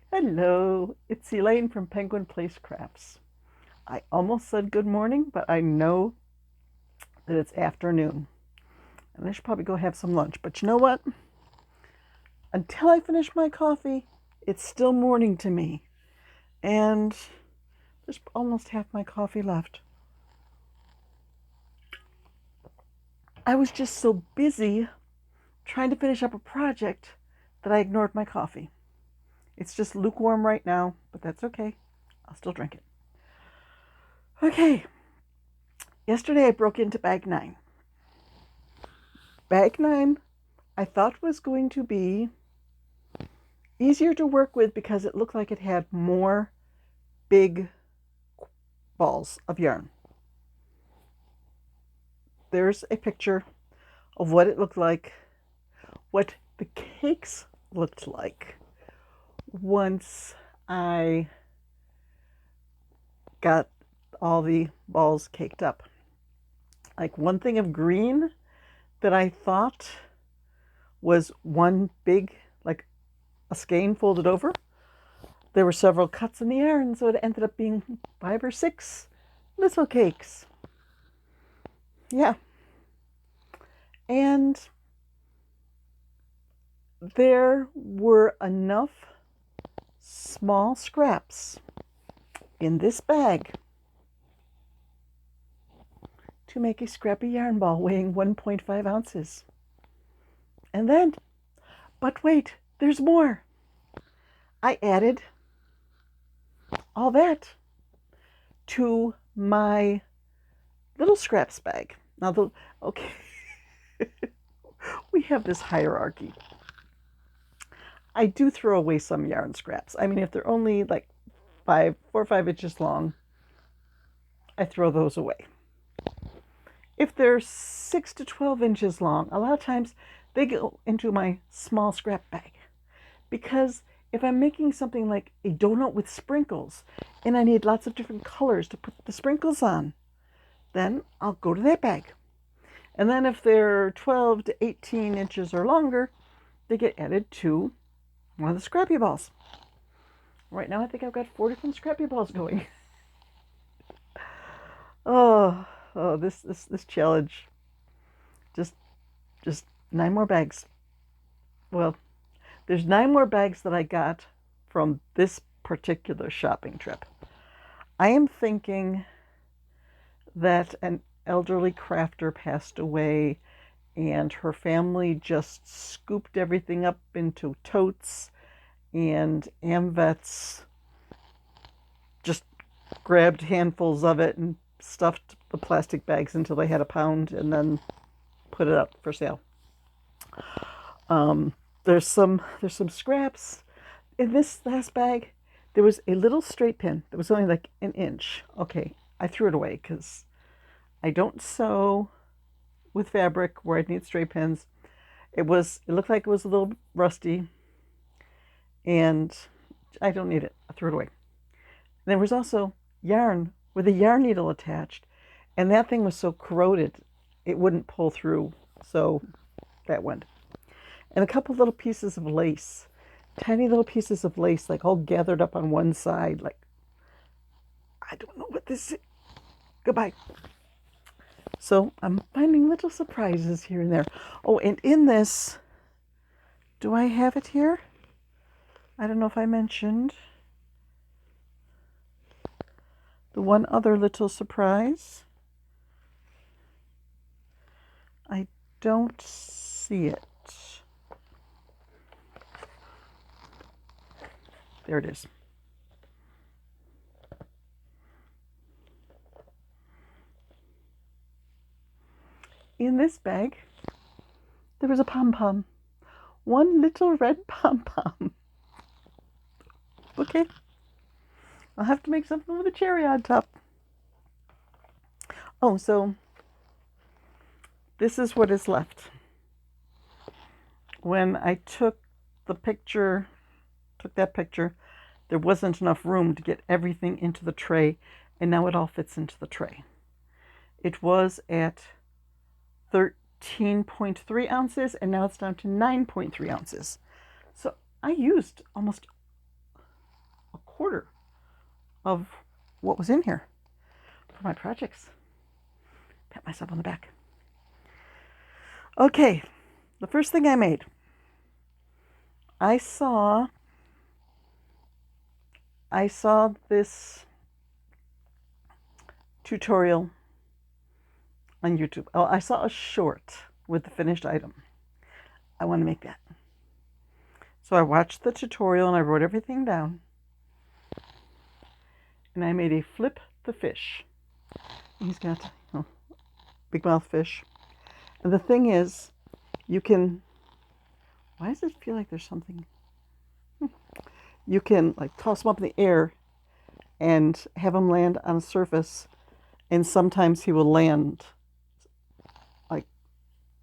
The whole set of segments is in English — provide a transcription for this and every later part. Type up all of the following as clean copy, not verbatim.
Hello, it's Elaine from Penguin Place Crafts. I almost said good morning, but I know that it's afternoon and I should probably go have some lunch. But you know what? Until I finish my coffee, it's still morning to me. And there's almost half my coffee left. I was just so busy trying to finish up a project that I ignored my coffee. It's just lukewarm right now, but that's okay. I'll still drink it. Okay, yesterday I broke into bag 9. Bag 9 I thought was going to be easier to work with because it looked like it had more big balls of yarn. There's a picture of what it looked like, what the cakes looked like once I got all the balls caked up. Like one thing of green that I thought was one big, like a skein folded over. There were several cuts in the yarn, so it ended up being 5 or 6 little cakes. Yeah. And there were enough small scraps in this bag to make a scrappy yarn ball weighing 1.5 ounces. And then, but wait, there's more. I added all that to my little scraps bag. Now, okay, we have this hierarchy. I do throw away some yarn scraps. I mean, if they're only like 4 or 5 inches long, I throw those away. If they're 6 to 12 inches long, a lot of times they go into my small scrap bag. Because if I'm making something like a donut with sprinkles and I need lots of different colors to put the sprinkles on, then I'll go to that bag. And then if they're 12 to 18 inches or longer, they get added to one of the scrappy balls. Right now I think I've got 4 different scrappy balls going. Oh, this challenge. Just just 9 more bags. Well, there's 9 more bags that I got from this particular shopping trip. I am thinking that an elderly crafter passed away and her family just scooped everything up into totes, and AMVETS just grabbed handfuls of it and stuffed the plastic bags until they had a pound and then put it up for sale. Um, there's some scraps in this last bag. There was a little straight pin that was only like an inch. Okay, I threw it away because I don't sew with fabric where I'd need straight pins. It looked like it was a little rusty, and I don't need it. I threw it away. And there was also yarn with a yarn needle attached, and that thing was so corroded it wouldn't pull through. So that went. And a couple little pieces of lace, tiny little pieces of lace, like all gathered up on one side. Like, I don't know what this is. Goodbye. So I'm finding little surprises here and there. Oh, and in this, do I have it here? I don't know if I mentioned the one other little surprise. I don't see it. There it is. In this bag, there was a pom-pom. One little red pom-pom. Okay. I'll have to make something with a cherry on top. Oh, so this is what is left. When I took that picture, there wasn't enough room to get everything into the tray, and now it all fits into the tray. It was at 13.3 ounces, and now it's down to 9.3 ounces. So I used almost quarter of what was in here for my projects. Pat myself on the back. Okay, the first thing I made, I saw this tutorial on YouTube. Oh, I saw a short with the finished item. I want to make that. So I watched the tutorial and I wrote everything down. And I made a flip the fish. He's got big mouth fish. And the thing is, you can, why does it feel like there's something? You can like toss him up in the air and have him land on a surface, and sometimes he will land like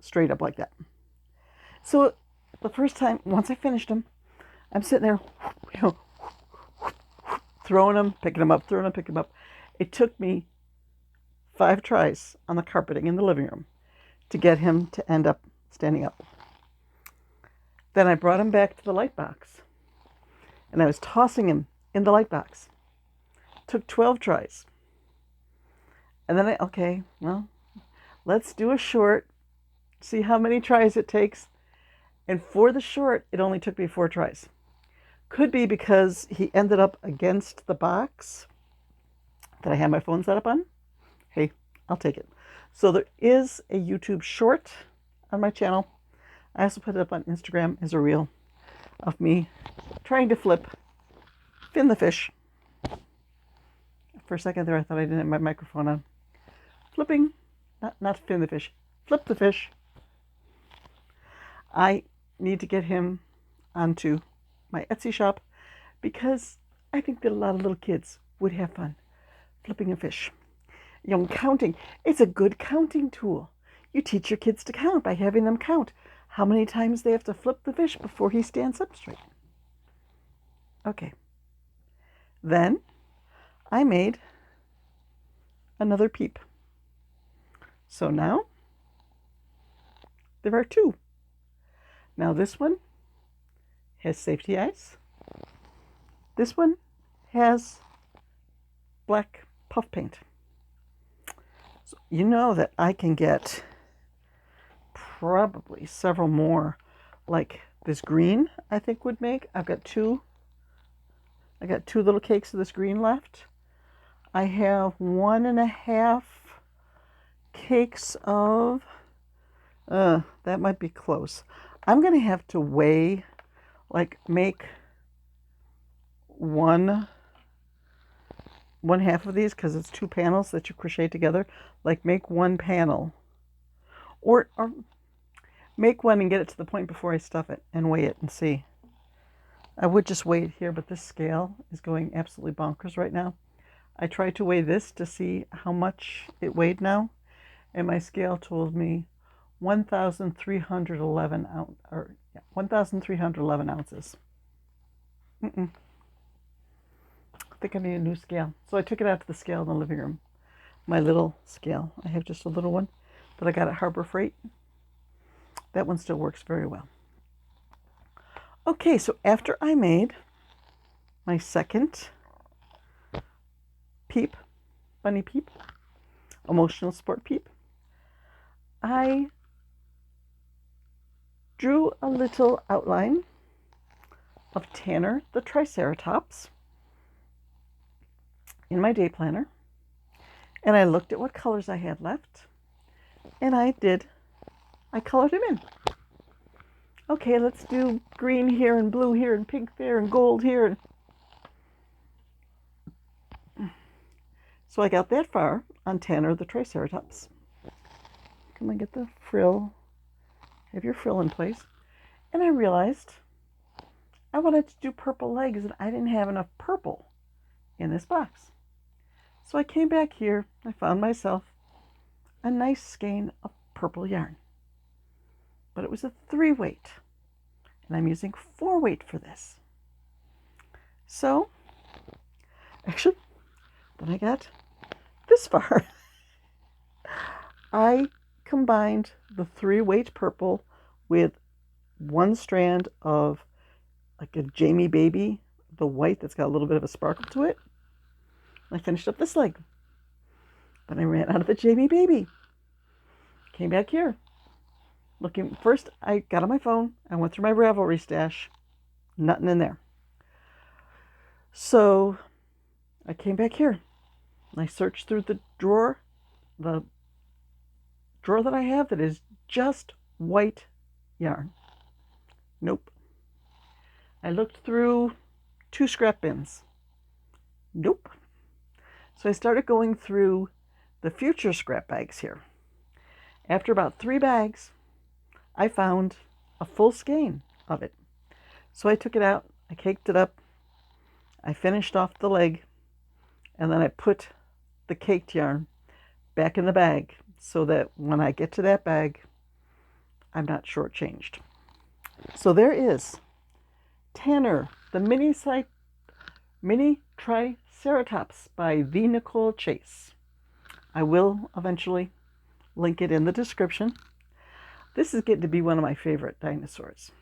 straight up like that. So the first time, once I finished him, I'm sitting there, throwing him, picking him up, throwing him, picking him up. It took me 5 tries on the carpeting in the living room to get him to end up standing up. Then I brought him back to the light box, and I was tossing him in the light box. Took 12 tries. And then let's do a short, see how many tries it takes. And for the short, it only took me 4 tries. Could be because he ended up against the box that I had my phone set up on. Hey, I'll take it. So there is a YouTube short on my channel. I also put it up on Instagram as a reel of me trying to fin the fish. For a second there, I thought I didn't have my microphone on. Flipping, not fin the fish, flip the fish. I need to get him onto my Etsy shop because I think that a lot of little kids would have fun flipping a fish. Counting, it's a good counting tool. You teach your kids to count by having them count how many times they have to flip the fish before he stands up straight. Okay. Then I made another peep. So now there are 2. Now this one has safety eyes. This one has black puff paint. So you know that I can get probably several more like this green I think would make. I got two little cakes of this green left. I have 1.5 cakes of, that might be close. I'm going to have to weigh, make one half of these because it's 2 panels that you crochet together. Make 1 panel. Or make one and get it to the point before I stuff it and weigh it and see. I would just weigh it here, but this scale is going absolutely bonkers right now. I tried to weigh this to see how much it weighed now, and my scale told me 1,311 ounces. I think I need a new scale. So I took it out to the scale in the living room. My little scale. I have just a little one that I got at Harbor Freight. That one still works very well. Okay, so after I made my second peep, bunny peep, emotional support peep, I drew a little outline of Tanner the Triceratops in my day planner, and I looked at what colors I had left, and I colored him in. Okay, let's do green here and blue here and pink there and gold here. So I got that far on Tanner the Triceratops. Come on, get the frill. Have your frill in place. And I realized I wanted to do purple legs and I didn't have enough purple in this box. So I came back here. I found myself a nice skein of purple yarn. But it was a 3-weight, and I'm using 4-weight for this. So, actually, when I got this far, I combined the 3-weight purple with 1 strand of like a Jamie Baby the white that's got a little bit of a sparkle to it. I finished up this leg. Then I ran out of the Jamie Baby. Came back here. Looking, first I got on my phone. I went through my Ravelry stash. Nothing in there. So I came back here. I searched through the drawer that I have that is just white yarn. Nope. I looked through 2 scrap bins. Nope. So I started going through the future scrap bags here. After about 3 bags, I found a full skein of it. So I took it out, I caked it up, I finished off the leg, and then I put the caked yarn back in the bag so that when I get to that bag, I'm not shortchanged. So there is Tanner, the mini Triceratops by the Nicole Chase. I will eventually link it in the description. This is getting to be one of my favorite dinosaurs.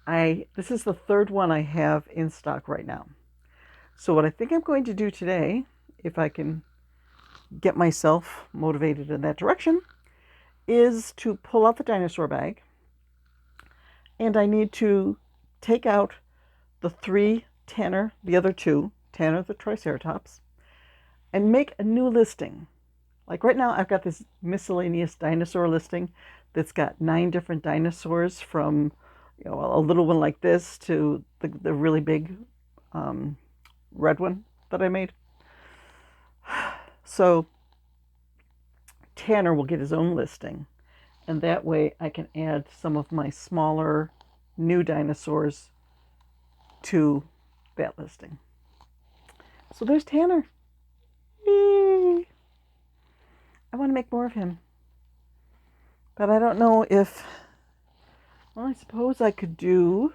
This is the 3rd one I have in stock right now. So what I think I'm going to do today, if I can get myself motivated in that direction, is to pull out the dinosaur bag, and I need to take out the 3 Tanner, the other 2, Tanner the Triceratops, and make a new listing. Like right now I've got this miscellaneous dinosaur listing that's got 9 different dinosaurs, from a little one like this to the really big red one that I made. So Tanner will get his own listing, and that way I can add some of my smaller new dinosaurs to that listing. So there's Tanner. Yay! I want to make more of him, but I don't know if, well, I suppose I could do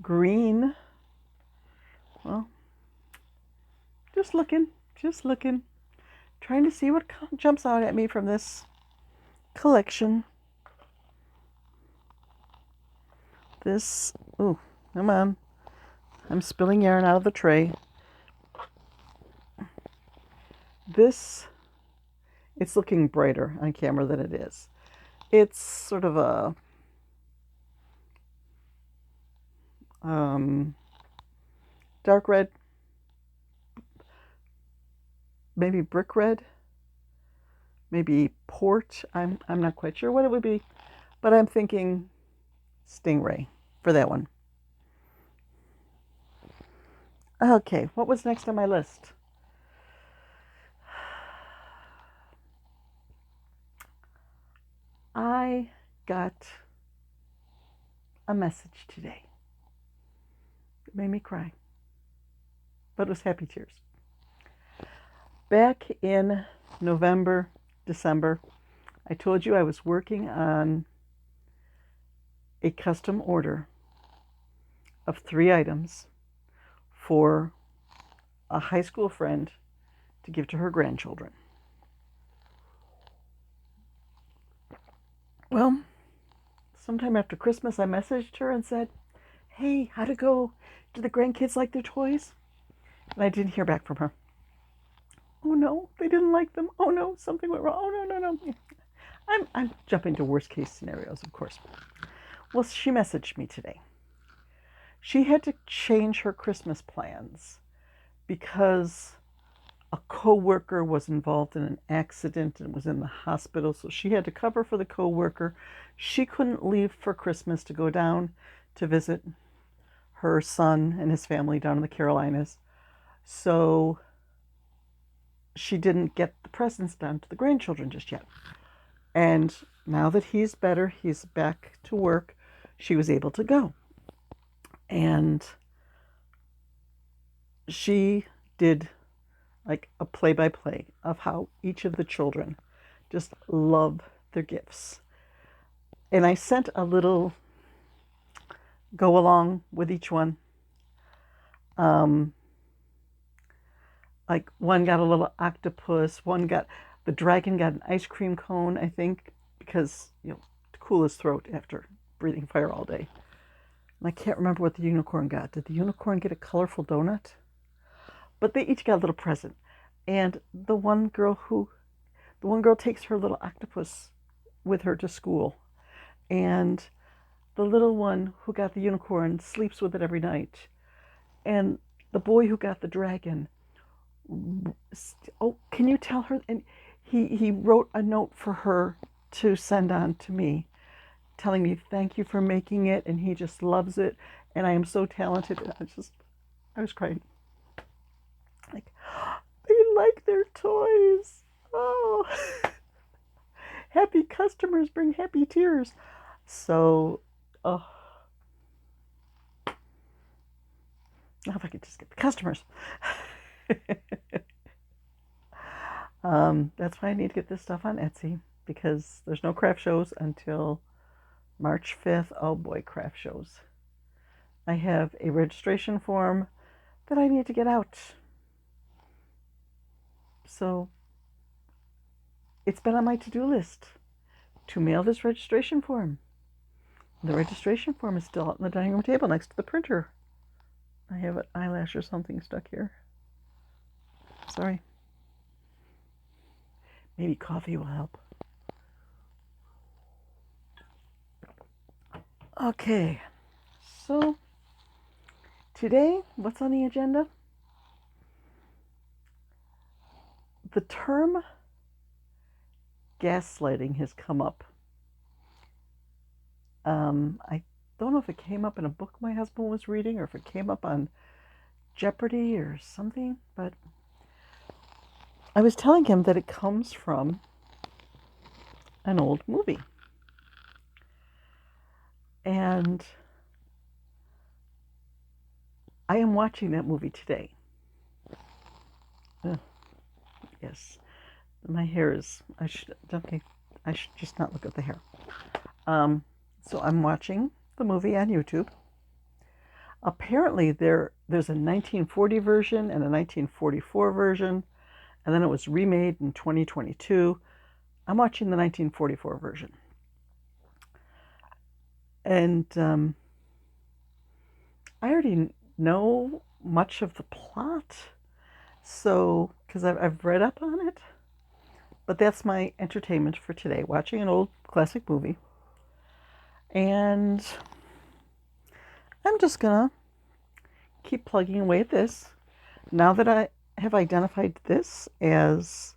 green. Well, just looking, trying to see what jumps out at me from this collection. This, ooh, come on. I'm spilling yarn out of the tray. This, it's looking brighter on camera than it is. It's sort of a dark red, maybe brick red, maybe port. I'm not quite sure what it would be, but I'm thinking stingray for that one. Okay, what was next on my list? I got a message today. It made me cry, but it was happy tears. Back in November, December, I told you I was working on a custom order of 3 items for a high school friend to give to her grandchildren. Well, sometime after Christmas, I messaged her and said, hey, how'd it go? Do the grandkids like their toys? And I didn't hear back from her. Oh no, they didn't like them. Oh no, something went wrong. Oh no. I'm jumping to worst case scenarios, of course. Well, she messaged me today. She had to change her Christmas plans because a co-worker was involved in an accident and was in the hospital, so she had to cover for the co-worker. She couldn't leave for Christmas to go down to visit her son and his family down in the Carolinas, so she didn't get the presents down to the grandchildren just yet. And now that he's better, he's back to work, she was able to go. And she did like a play-by-play of how each of the children just love their gifts. And I sent a little go along with each one. Like one got a little octopus, the dragon got an ice cream cone, I think, because, to cool his throat after breathing fire all day. And I can't remember what the unicorn got. Did the unicorn get a colorful donut? But they each got a little present. And the one girl takes her little octopus with her to school. And the little one who got the unicorn sleeps with it every night. And the boy who got the dragon, oh, can you tell her? And he wrote a note for her to send on to me, telling me thank you for making it, and he just loves it, and I am so talented. I was crying. Like, they like their toys. Oh, happy customers bring happy tears. So, oh, now if I could just get the customers. That's why I need to get this stuff on Etsy, because there's no craft shows until March 5th. Oh boy, craft shows. I have a registration form that I need to get out. So it's been on my to-do list to mail this registration form. The registration form is still out on the dining room table next to the printer. I have an eyelash or something stuck here. Sorry. Maybe coffee will help. Okay, so today, what's on the agenda? The term gaslighting has come up. I don't know if it came up in a book my husband was reading or if it came up on Jeopardy or something, but I was telling him that it comes from an old movie. And I am watching that movie today. Yes, my hair is, I should just not look at the hair. So I'm watching the movie on YouTube. Apparently there's a 1940 version and a 1944 version, and then it was remade in 2022. I'm watching the 1944 version. And I already know much of the plot, so, because I've read up on it. But that's my entertainment for today, watching an old classic movie. And I'm just gonna keep plugging away at this. Now that I have identified this as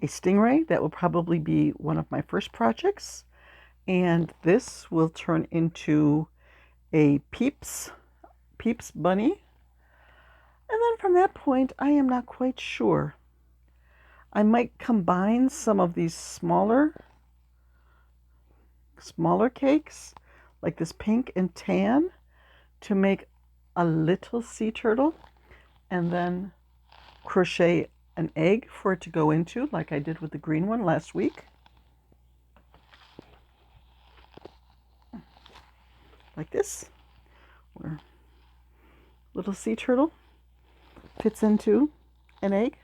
a stingray, that will probably be one of my first projects. And this will turn into a Peeps bunny. And then from that point, I am not quite sure. I might combine some of these smaller cakes, like this pink and tan, to make a little sea turtle, and then crochet an egg for it to go into, like I did with the green one last week. Like this, where little sea turtle fits into an egg,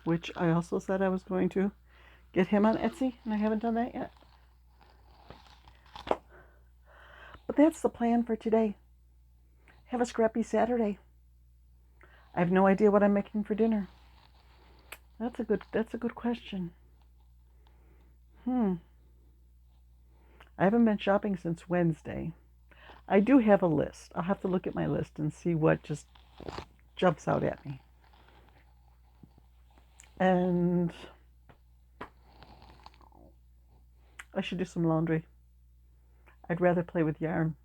which I also said I was going to get him on Etsy, and I haven't done that yet. But that's the plan for today. Have a scrappy Saturday. I have no idea what I'm making for dinner. That's a good question. I haven't been shopping since Wednesday. I do have a list. I'll have to look at my list and see what just jumps out at me. And I should do some laundry. I'd rather play with yarn.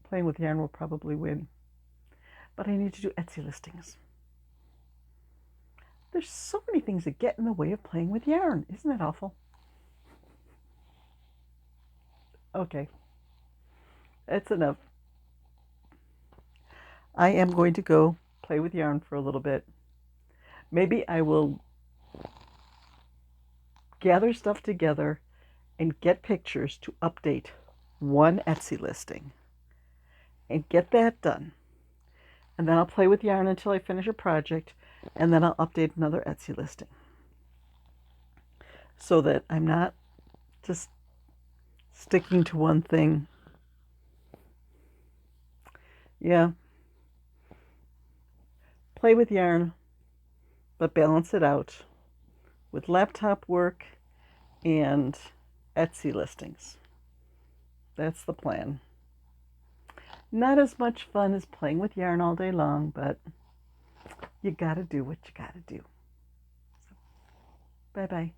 Playing with yarn will probably win. But I need to do Etsy listings. There's so many things that get in the way of playing with yarn. Isn't that awful? Okay. That's enough. I am going to go play with yarn for a little bit. Maybe I will gather stuff together and get pictures to update one Etsy listing and get that done. And then I'll play with yarn until I finish a project, and then I'll update another Etsy listing, so that I'm not just sticking to one thing. Yeah, play with yarn, but balance it out with laptop work and Etsy listings. That's the plan. Not as much fun as playing with yarn all day long, but you gotta do what you gotta do. Bye bye.